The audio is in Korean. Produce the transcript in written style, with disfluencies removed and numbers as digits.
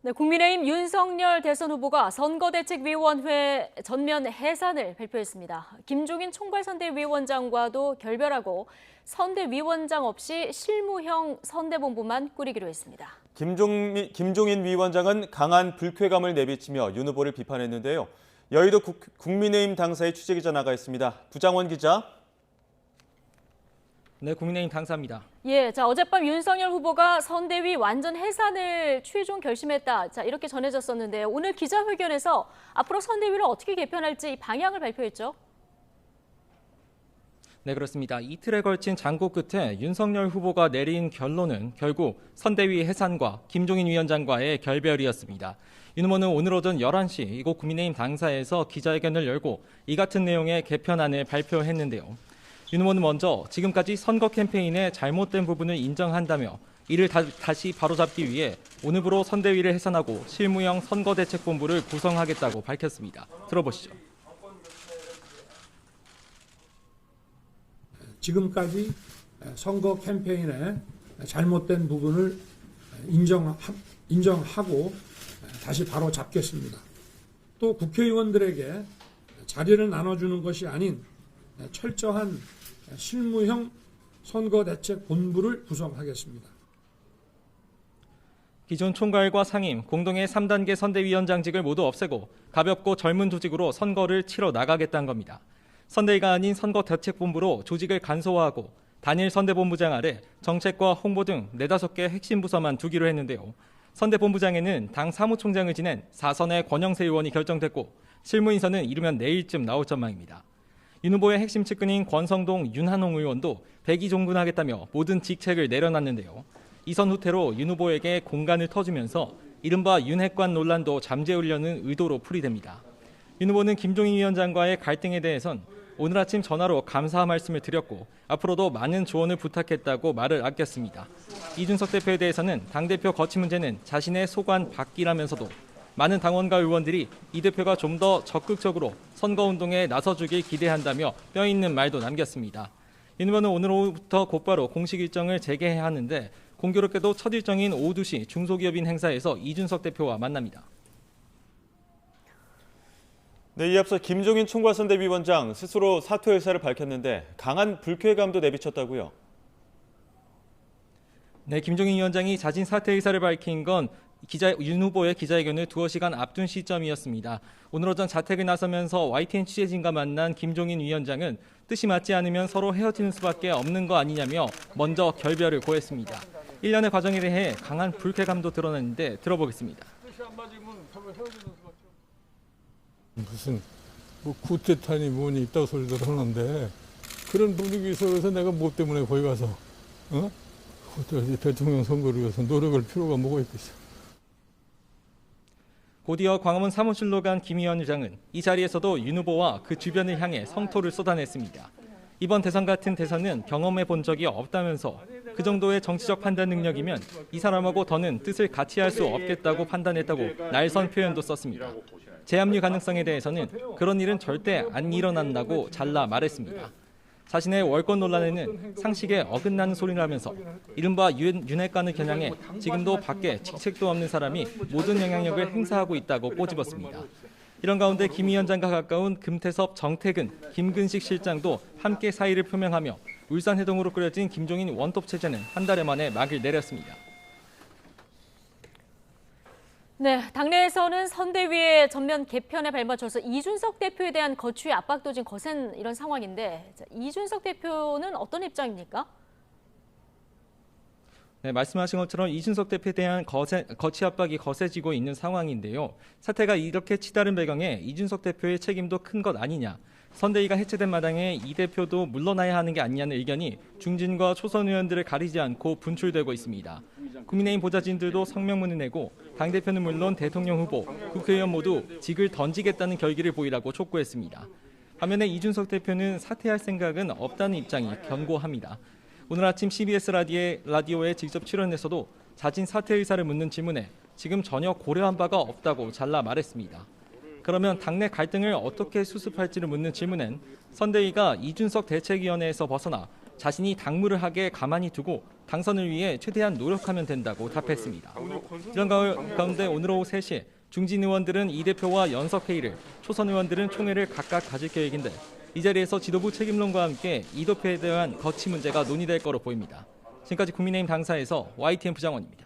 네, 국민의힘 윤석열 대선 후보가 선거대책위원회 전면 해산을 발표했습니다. 김종인 총괄선대위원장과도 결별하고 선대위원장 없이 실무형 선대본부만 꾸리기로 했습니다. 김종인 위원장은 강한 불쾌감을 내비치며 윤 후보를 비판했는데요. 여의도 국민의힘 당사의 취재기자 나가 있습니다. 부장원 기자. 네, 국민의힘 당사입니다. 예, 어젯밤 윤석열 후보가 선대위 완전 해산을 최종 결심했다. 이렇게 전해졌었는데요. 오늘 기자회견에서 앞으로 선대위를 어떻게 개편할지 방향을 발표했죠. 네, 그렇습니다. 이틀에 걸친 장고 끝에 윤석열 후보가 내린 결론은 결국 선대위 해산과 김종인 위원장과의 결별이었습니다. 윤 후보는 오늘 오전 11시 이곳 국민의힘 당사에서 기자회견을 열고 이 같은 내용의 개편안을 발표했는데요. 윤 후보는 먼저 지금까지 선거 캠페인의 잘못된 부분을 인정한다며 이를 다시 바로잡기 위해 오늘부로 선대위를 해산하고 실무형 선거대책본부를 구성하겠다고 밝혔습니다. 들어보시죠. 지금까지 선거 캠페인의 잘못된 부분을 인정하고 다시 바로잡겠습니다. 또 국회의원들에게 자리를 나눠주는 것이 아닌 철저한 실무형 선거대책본부를 구성하겠습니다. 기존 총괄과 상임, 공동의 3단계 선대위원장직을 모두 없애고 가볍고 젊은 조직으로 선거를 치러 나가겠다는 겁니다. 선대위가 아닌 선거대책본부로 조직을 간소화하고 단일 선대본부장 아래 정책과 홍보 등 4-5개 핵심 부서만 두기로 했는데요. 선대본부장에는 당 사무총장을 지낸 4선의 권영세 의원이 결정됐고 실무인선은 이르면 내일쯤 나올 전망입니다. 윤 후보의 핵심 측근인 권성동, 윤한홍 의원도 백의종군하겠다며 모든 직책을 내려놨는데요. 이선 후퇴로 윤 후보에게 공간을 터주면서 이른바 윤핵관 논란도 잠재우려는 의도로 풀이됩니다. 윤 후보는 김종인 위원장과의 갈등에 대해선 오늘 아침 전화로 감사 말씀을 드렸고 앞으로도 많은 조언을 부탁했다고 말을 아꼈습니다. 이준석 대표에 대해서는 당대표 거취 문제는 자신의 소관 밖이라면서도 많은 당원과 의원들이 이 대표가 좀 더 적극적으로 선거운동에 나서주길 기대한다며 뼈있는 말도 남겼습니다. 윤 후보는 오늘 오후부터 곧바로 공식 일정을 재개해야 하는데 공교롭게도 첫 일정인 오후 2시 중소기업인 행사에서 이준석 대표와 만납니다. 네, 이에 앞서 김종인 총괄선대위원장 스스로 사퇴 의사를 밝혔는데 강한 불쾌감도 내비쳤다고요. 네, 김종인 위원장이 자진 사퇴 의사를 밝힌 건 윤 후보의 기자회견을 2시간 앞둔 시점이었습니다. 오늘 오전 자택을 나서면서 YTN 취재진과 만난 김종인 위원장은 뜻이 맞지 않으면 서로 헤어지는 수밖에 없는 거 아니냐며 먼저 결별을 고했습니다. 1년의 과정에 대해 강한 불쾌감도 드러냈는데 들어보겠습니다. 뜻이 안 맞으면 서로 헤어지는 수밖에 무슨 쿠데타니 뭐니 있다고 소리들 하는데 그런 분위기 속에서 내가 뭐 때문에 거기 가서 대통령 선거를 위해서 노력할 필요가 뭐가 있겠어. 곧이어 광화문 사무실로 간 김 위원장은 이 자리에서도 윤 후보와 그 주변을 향해 성토를 쏟아냈습니다. 이번 대선 같은 대선은 경험해 본 적이 없다면서 그 정도의 정치적 판단 능력이면 이 사람하고 더는 뜻을 같이 할 수 없겠다고 판단했다고 날선 표현도 썼습니다. 재합류 가능성에 대해서는 그런 일은 절대 안 일어난다고 잘라 말했습니다. 자신의 월권 논란에는 상식에 어긋나는 소리를 하면서 이른바 윤핵관을 겨냥해 지금도 밖에 직책도 없는 사람이 모든 영향력을 행사하고 있다고 꼬집었습니다. 이런 가운데 김 위원장과 가까운 금태섭, 정태근, 김근식 실장도 함께 사의를 표명하며 울산 해동으로 꾸려진 김종인 원톱 체제는 한 달 만에 막을 내렸습니다. 네, 당내에서는 선대위의 전면 개편에 발맞춰서 이준석 대표에 대한 거취의 압박도 지금 거센 이런 상황인데 이준석 대표는 어떤 입장입니까? 네, 말씀하신 것처럼 이준석 대표에 대한 거취 압박이 거세지고 있는 상황인데요. 사태가 이렇게 치달은 배경에 이준석 대표의 책임도 큰 것 아니냐. 선대위가 해체된 마당에 이 대표도 물러나야 하는 게 아니냐는 의견이 중진과 초선 의원들을 가리지 않고 분출되고 있습니다. 국민의힘 보좌진들도 성명문을 내고 당대표는 물론 대통령 후보, 국회의원 모두 직을 던지겠다는 결기를 보이라고 촉구했습니다. 반면에 이준석 대표는 사퇴할 생각은 없다는 입장이 견고합니다. 오늘 아침 CBS 라디오에 직접 출연해서도 자진 사퇴 의사를 묻는 질문에 지금 전혀 고려한 바가 없다고 잘라 말했습니다. 그러면 당내 갈등을 어떻게 수습할지를 묻는 질문엔 선대위가 이준석 대책위원회에서 벗어나 자신이 당무를 하게 가만히 두고 당선을 위해 최대한 노력하면 된다고 답했습니다. 이런 가운데 오늘 오후 3시에 중진 의원들은 이 대표와 연석회의를, 초선 의원들은 총회를 각각 가질 계획인데 이 자리에서 지도부 책임론과 함께 이 대표에 대한 거취 문제가 논의될 거로 보입니다. 지금까지 국민의힘 당사에서 YTN 부장원입니다.